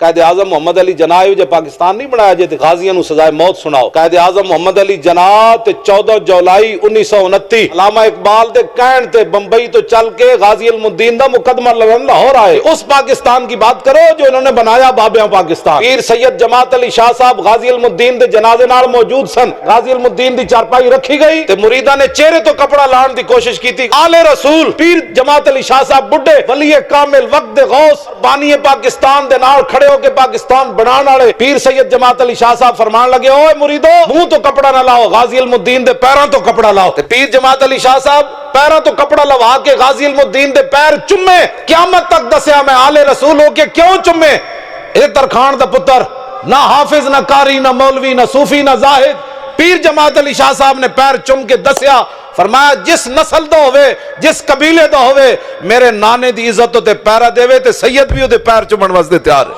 कायदे आजम मोहम्मद अली जनाह जो पाकिस्तान नहीं बनाया जे गाजियां नूं सजाए मौत सुनाओ। कायदे आजम मोहम्मद अली जनाह ते 14 जुलाई 1929 अलामा इकबाल दे कहण ते बंबई तो चल के गाजी अलमुद्दीन दा मुकदमा लड़न लाहौर आए। उस पाकिस्तान की बात करो जो इन्होंने बनाया बाबिया पाकिस्तान। पीर सैयद जमात अली शाह साहब गाजी अलमुद्दीन दे जनाजे नाल मौजूद सन। गाजी अलमुद्दीन दी चारपाई रखी गई ते मुरीदा ने चेहरे तो कपड़ा लाने की कोशिश की थी। आले रसूल पीर जमात अली शाह साहब बुढ़े वली कामिल वक्त गौस बानी पाकिस्तान दे नाल खड़े होके पाकिस्तान बनाने वाले पीर सैयद जमात अली शाह साहब फरमान लगे, ओए मुरीदो मुंह तो कपड़ा ना लाओ, गाजी अलमुद्दीन दे पैरों तो कपड़ा लाओ। ते पीर जमात अली शाह साहब पैरों तो कपड़ा लवा के गाजी अलमुद्दीन दे पैर चुम्मे। क़यामत तक दसिया मैं आले रसूल होके क्यों चुम्मे। ए तरखान दा पुत्र ना हाफिज ना कारी ना मौलवी ना सूफी ना जाहिद। पीर जमात अली शाह साहब ने पैर चुम के दसिया, फरमाया जिस नस्ल दा होवे जिस कबीले दा होवे मेरे नाने दी इज्जत ते पैरा देवे ते सैयद भी ओदे पैर चुमण वास्ते तैयार है।